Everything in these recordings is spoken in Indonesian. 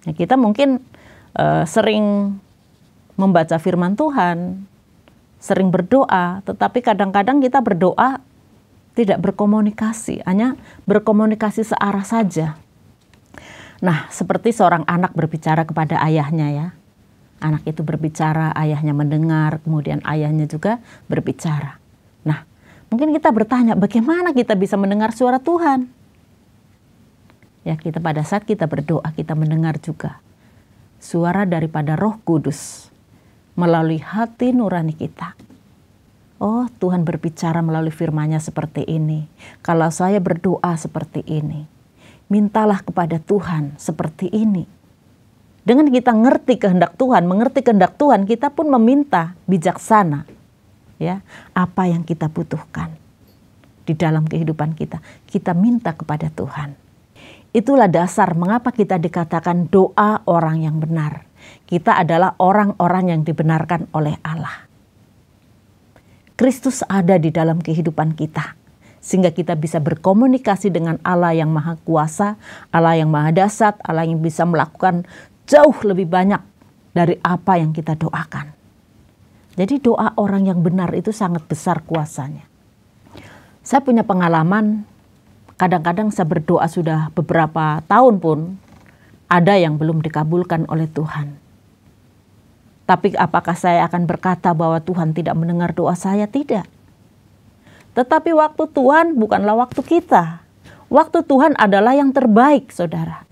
Ya, kita mungkin sering membaca firman Tuhan, sering berdoa, tetapi kadang-kadang kita berdoa tidak berkomunikasi, hanya berkomunikasi searah saja. Nah, seperti seorang anak berbicara kepada ayahnya ya. Anak itu berbicara, ayahnya mendengar, kemudian ayahnya juga berbicara. Nah, mungkin kita bertanya, bagaimana kita bisa mendengar suara Tuhan? Ya, kita pada saat kita berdoa, kita mendengar juga suara daripada Roh Kudus melalui hati nurani kita. Oh, Tuhan berbicara melalui firman-Nya seperti ini. Kalau saya berdoa seperti ini, mintalah kepada Tuhan seperti ini. Dengan kita mengerti kehendak Tuhan, kita pun meminta bijaksana. Ya, apa yang kita butuhkan di dalam kehidupan kita, kita minta kepada Tuhan. Itulah dasar mengapa kita dikatakan doa orang yang benar. Kita adalah orang-orang yang dibenarkan oleh Allah. Kristus ada di dalam kehidupan kita, sehingga kita bisa berkomunikasi dengan Allah yang Maha Kuasa, Allah yang Maha Dahsyat, Allah yang bisa melakukan jauh lebih banyak dari apa yang kita doakan. Jadi doa orang yang benar itu sangat besar kuasanya. Saya punya pengalaman, kadang-kadang saya berdoa sudah beberapa tahun pun, ada yang belum dikabulkan oleh Tuhan. Tapi apakah saya akan berkata bahwa Tuhan tidak mendengar doa saya? Tidak. Tetapi waktu Tuhan bukanlah waktu kita. Waktu Tuhan adalah yang terbaik, saudara.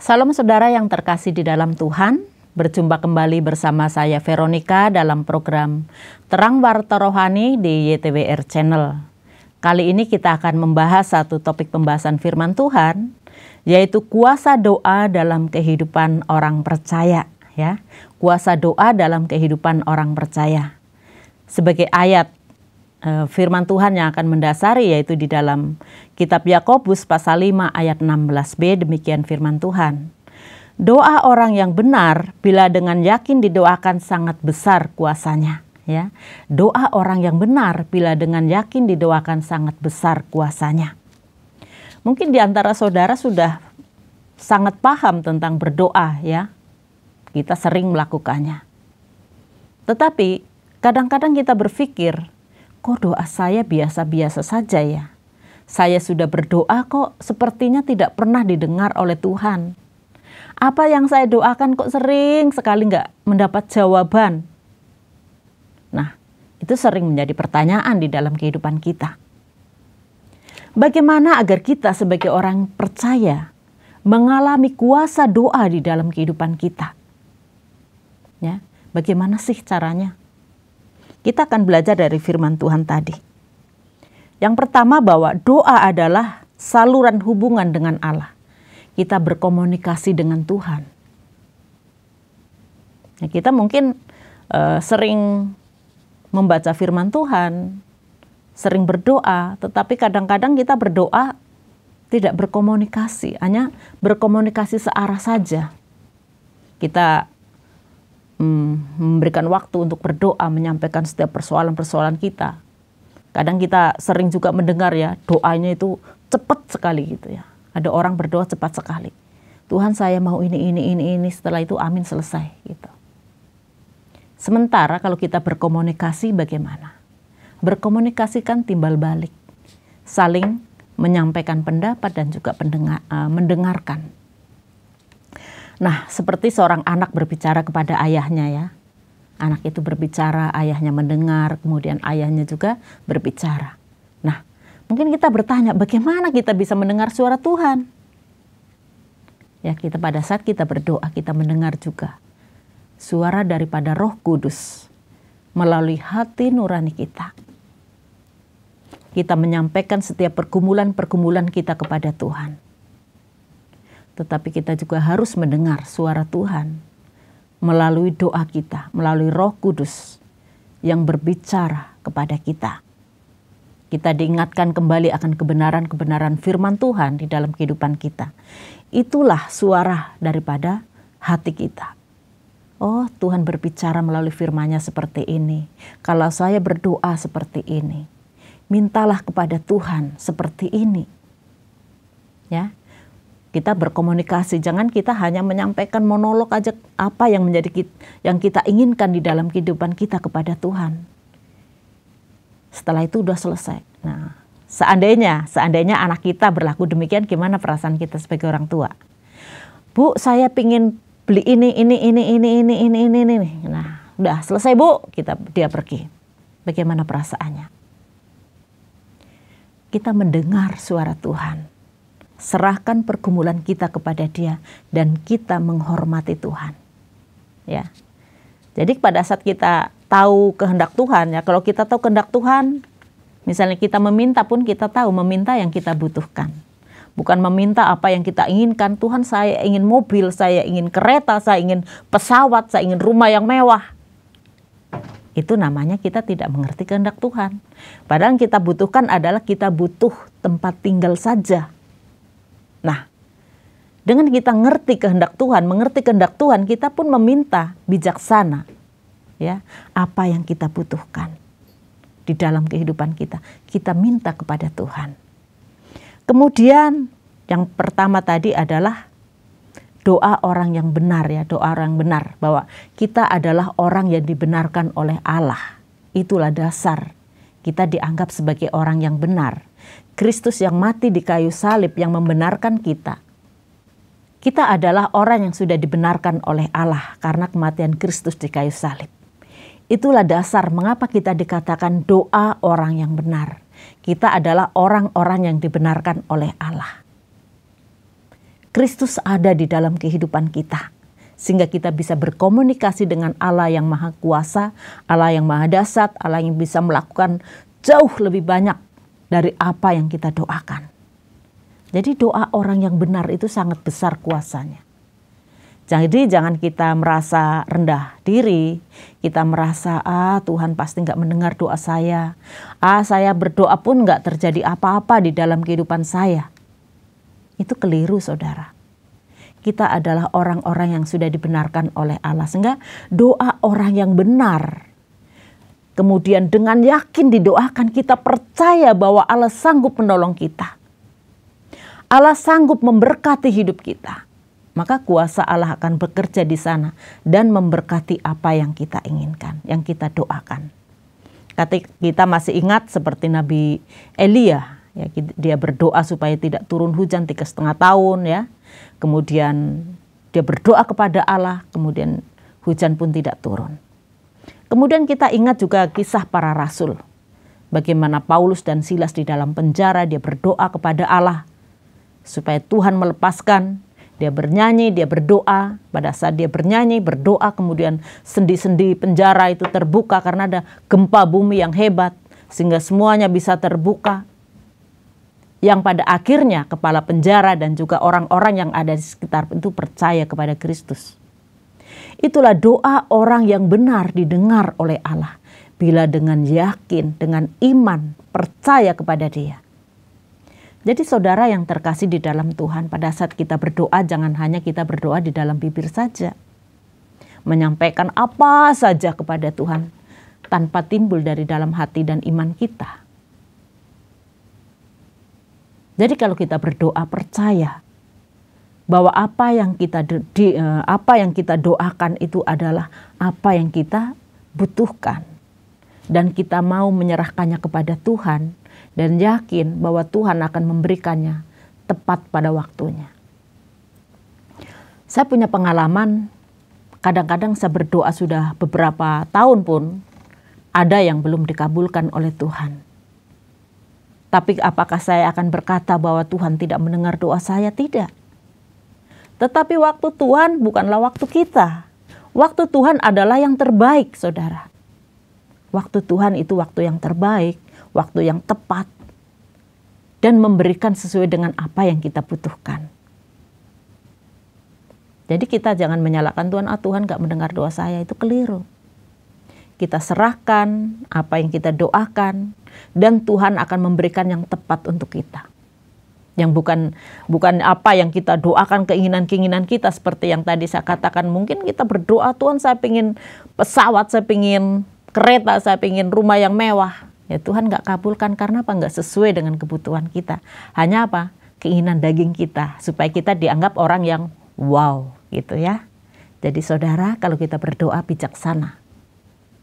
Salam saudara yang terkasih di dalam Tuhan, berjumpa kembali bersama saya Veronica dalam program Terang Warta Rohani di YTWR Channel. Kali ini kita akan membahas satu topik pembahasan firman Tuhan, yaitu kuasa doa dalam kehidupan orang percaya. Ya, kuasa doa dalam kehidupan orang percaya. Sebagai ayat firman Tuhan yang akan mendasari yaitu di dalam kitab Yakobus pasal 5 ayat 16b, demikian firman Tuhan. Doa orang yang benar bila dengan yakin didoakan sangat besar kuasanya. Ya, doa orang yang benar bila dengan yakin didoakan sangat besar kuasanya. Mungkin di antara saudara sudah sangat paham tentang berdoa ya. Kita sering melakukannya. Tetapi kadang-kadang kita berpikir, kok doa saya biasa-biasa saja ya? Saya sudah berdoa kok sepertinya tidak pernah didengar oleh Tuhan. Apa yang saya doakan kok sering sekali nggak mendapat jawaban? Nah, itu sering menjadi pertanyaan di dalam kehidupan kita. Bagaimana agar kita sebagai orang percaya mengalami kuasa doa di dalam kehidupan kita? Ya, bagaimana sih caranya? Kita akan belajar dari firman Tuhan tadi. Yang pertama bahwa doa adalah saluran hubungan dengan Allah. Kita berkomunikasi dengan Tuhan. Nah, kita mungkin sering membaca firman Tuhan, sering berdoa, tetapi kadang-kadang kita berdoa tidak berkomunikasi, hanya berkomunikasi searah saja. Kita memberikan waktu untuk berdoa, menyampaikan setiap persoalan-persoalan kita. Kadang kita sering juga mendengar ya, doanya itu cepat sekali gitu ya. Ada orang berdoa cepat sekali. Tuhan saya mau ini, setelah itu amin selesai gitu. Sementara kalau kita berkomunikasi bagaimana? Berkomunikasi kan timbal balik. Saling menyampaikan pendapat dan juga mendengarkan. Nah, seperti seorang anak berbicara kepada ayahnya ya. Anak itu berbicara, ayahnya mendengar, kemudian ayahnya juga berbicara. Nah, mungkin kita bertanya, bagaimana kita bisa mendengar suara Tuhan? Ya, kita pada saat kita berdoa, kita mendengar juga suara daripada Roh Kudus melalui hati nurani kita. Kita menyampaikan setiap pergumulan-pergumulan kita kepada Tuhan. Tetapi kita juga harus mendengar suara Tuhan melalui doa kita, melalui Roh Kudus yang berbicara kepada kita. kita diingatkan kembali akan kebenaran-kebenaran firman Tuhan di dalam kehidupan kita. Itulah suara daripada hati kita. Oh, Tuhan berbicara melalui firman-Nya seperti ini. Kalau saya berdoa seperti ini, mintalah kepada Tuhan seperti ini. Ya, kita berkomunikasi, jangan kita hanya menyampaikan monolog aja apa yang yang kita inginkan di dalam kehidupan kita kepada Tuhan. Setelah itu udah selesai. Nah, seandainya anak kita berlaku demikian, gimana perasaan kita sebagai orang tua? Bu, saya pingin beli ini. Nah, udah selesai Bu, dia pergi. Bagaimana perasaannya? Kita mendengar suara Tuhan. Serahkan pergumulan kita kepada Dia dan kita menghormati Tuhan. Ya. Jadi pada saat kita tahu kehendak Tuhan, ya, kalau kita tahu kehendak Tuhan, misalnya kita meminta pun kita tahu meminta yang kita butuhkan. Bukan meminta apa yang kita inginkan. Tuhan, saya ingin mobil, saya ingin kereta, saya ingin pesawat, saya ingin rumah yang mewah. Itu namanya kita tidak mengerti kehendak Tuhan. Padahal yang kita butuhkan adalah kita butuh tempat tinggal saja. Nah, dengan kita mengerti kehendak Tuhan, kita pun meminta bijaksana, ya, apa yang kita butuhkan di dalam kehidupan kita. Kita minta kepada Tuhan. Kemudian yang pertama tadi adalah doa orang yang benar, ya, doa orang yang benar, bahwa kita adalah orang yang dibenarkan oleh Allah. Itulah dasar kita dianggap sebagai orang yang benar. Kristus yang mati di kayu salib yang membenarkan kita. Kita adalah orang yang sudah dibenarkan oleh Allah karena kematian Kristus di kayu salib. Itulah dasar mengapa kita dikatakan doa orang yang benar. Kita adalah orang-orang yang dibenarkan oleh Allah. Kristus ada di dalam kehidupan kita, sehingga kita bisa berkomunikasi dengan Allah yang Maha Kuasa, Allah yang Maha Dahsyat, Allah yang bisa melakukan jauh lebih banyak dari apa yang kita doakan. Jadi doa orang yang benar itu sangat besar kuasanya. Jadi jangan kita merasa rendah diri, kita merasa Tuhan pasti nggak mendengar doa saya. Saya berdoa pun nggak terjadi apa-apa di dalam kehidupan saya. Itu keliru, saudara. Kita adalah orang-orang yang sudah dibenarkan oleh Allah. Sehingga doa orang yang benar, kemudian dengan yakin didoakan, kita percaya bahwa Allah sanggup menolong kita. Allah sanggup memberkati hidup kita. Maka kuasa Allah akan bekerja di sana dan memberkati apa yang kita inginkan, yang kita doakan. Kita masih ingat seperti Nabi Elia, ya, dia berdoa supaya tidak turun hujan 3,5 tahun, ya. Kemudian dia berdoa kepada Allah, kemudian hujan pun tidak turun. Kemudian kita ingat juga kisah para rasul. Bagaimana Paulus dan Silas di dalam penjara, dia berdoa kepada Allah supaya Tuhan melepaskan. Dia bernyanyi, dia berdoa. Pada saat dia bernyanyi, berdoa, kemudian sendi-sendi penjara itu terbuka karena ada gempa bumi yang hebat. Sehingga semuanya bisa terbuka. Yang pada akhirnya kepala penjara dan juga orang-orang yang ada di sekitar itu percaya kepada Kristus. Itulah doa orang yang benar didengar oleh Allah. Bila dengan yakin, dengan iman, percaya kepada Dia. Jadi saudara yang terkasih di dalam Tuhan, pada saat kita berdoa jangan hanya kita berdoa di dalam bibir saja. Menyampaikan apa saja kepada Tuhan tanpa timbul dari dalam hati dan iman kita. Jadi kalau kita berdoa percaya bahwa apa yang kita doakan itu adalah apa yang kita butuhkan. Dan kita mau menyerahkannya kepada Tuhan. Dan yakin bahwa Tuhan akan memberikannya tepat pada waktunya. Saya punya pengalaman, kadang-kadang saya berdoa sudah beberapa tahun pun, ada yang belum dikabulkan oleh Tuhan. Tapi apakah saya akan berkata bahwa Tuhan tidak mendengar doa saya? Tidak. Tetapi waktu Tuhan bukanlah waktu kita. Waktu Tuhan adalah yang terbaik, saudara. Waktu Tuhan itu waktu yang terbaik. Waktu yang tepat dan memberikan sesuai dengan apa yang kita butuhkan. Jadi kita jangan menyalahkan Tuhan, Tuhan gak mendengar doa saya, itu keliru. kita serahkan apa yang kita doakan, dan Tuhan akan memberikan yang tepat untuk kita. Yang bukan apa yang kita doakan, keinginan-keinginan kita seperti yang tadi saya katakan. Mungkin kita berdoa, Tuhan saya pengen pesawat, saya pengen kereta, saya pengen rumah yang mewah. Ya Tuhan nggak kabulkan karena apa? Nggak sesuai dengan kebutuhan kita. Hanya apa? Keinginan daging kita, supaya kita dianggap orang yang wow gitu ya. Jadi saudara, kalau kita berdoa bijaksana,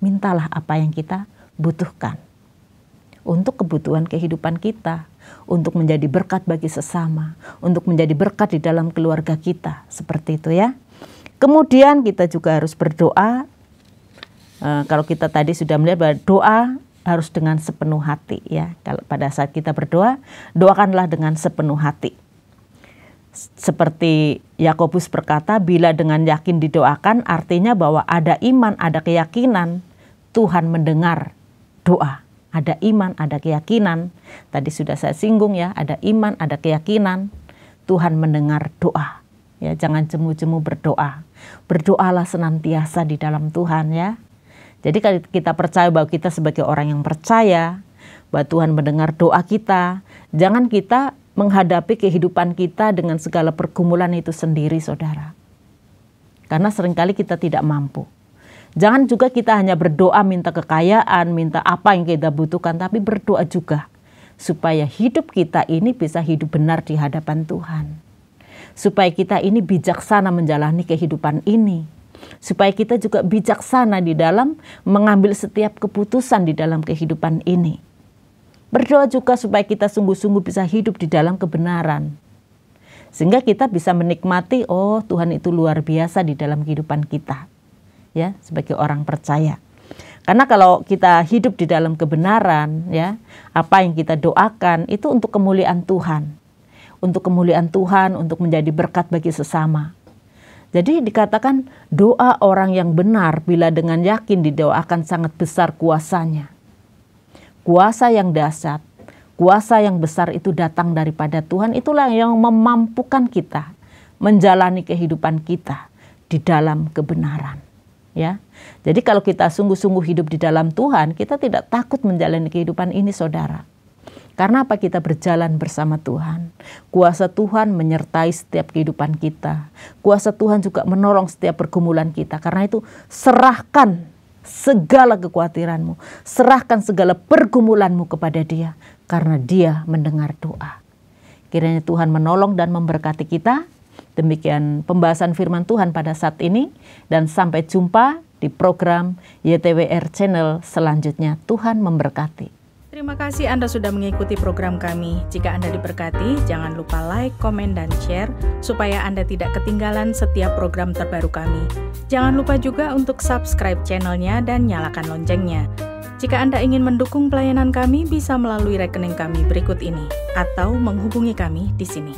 mintalah apa yang kita butuhkan untuk kebutuhan kehidupan kita, untuk menjadi berkat bagi sesama, untuk menjadi berkat di dalam keluarga kita, seperti itu ya. Kemudian kita juga harus berdoa. Kalau kita tadi sudah melihat bahwa doa harus dengan sepenuh hati ya. Kalau pada saat kita berdoa, doakanlah dengan sepenuh hati. Seperti Yakobus berkata, bila dengan yakin didoakan, artinya bahwa ada iman, ada keyakinan, Tuhan mendengar doa. Ada iman, ada keyakinan. Tadi sudah saya singgung ya, ada iman, ada keyakinan. Tuhan mendengar doa. Ya, jangan jemu-jemu berdoa. Berdoalah senantiasa di dalam Tuhan ya. Jadi kalau kita percaya bahwa kita sebagai orang yang percaya, bahwa Tuhan mendengar doa kita, jangan kita menghadapi kehidupan kita dengan segala pergumulan itu sendiri, saudara. Karena seringkali kita tidak mampu. Jangan juga kita hanya berdoa minta kekayaan, minta apa yang kita butuhkan, tapi berdoa juga supaya hidup kita ini bisa hidup benar di hadapan Tuhan. Supaya kita ini bijaksana menjalani kehidupan ini. Supaya kita juga bijaksana di dalam mengambil setiap keputusan di dalam kehidupan ini. Berdoa juga supaya kita sungguh-sungguh bisa hidup di dalam kebenaran. Sehingga kita bisa menikmati, oh Tuhan itu luar biasa di dalam kehidupan kita. Ya, sebagai orang percaya. Karena kalau kita hidup di dalam kebenaran, ya, apa yang kita doakan itu untuk kemuliaan Tuhan. Untuk kemuliaan Tuhan, untuk menjadi berkat bagi sesama. Jadi dikatakan doa orang yang benar bila dengan yakin didoakan sangat besar kuasanya. Kuasa yang dahsyat, kuasa yang besar itu datang daripada Tuhan. Itulah yang memampukan kita menjalani kehidupan kita di dalam kebenaran. Ya, jadi kalau kita sungguh-sungguh hidup di dalam Tuhan, kita tidak takut menjalani kehidupan ini, saudara. Karena apa? Kita berjalan bersama Tuhan. Kuasa Tuhan menyertai setiap kehidupan kita. Kuasa Tuhan juga menolong setiap pergumulan kita. Karena itu serahkan segala kekhawatiranmu, serahkan segala pergumulanmu kepada Dia, karena Dia mendengar doa. Kiranya Tuhan menolong dan memberkati kita. Demikian pembahasan firman Tuhan pada saat ini, dan sampai jumpa di program YTWR Channel selanjutnya. Tuhan memberkati. Terima kasih Anda sudah mengikuti program kami. Jika Anda diberkati, jangan lupa like, komen, dan share supaya Anda tidak ketinggalan setiap program terbaru kami. Jangan lupa juga untuk subscribe channelnya dan nyalakan loncengnya. Jika Anda ingin mendukung pelayanan kami, bisa melalui rekening kami berikut ini atau menghubungi kami di sini.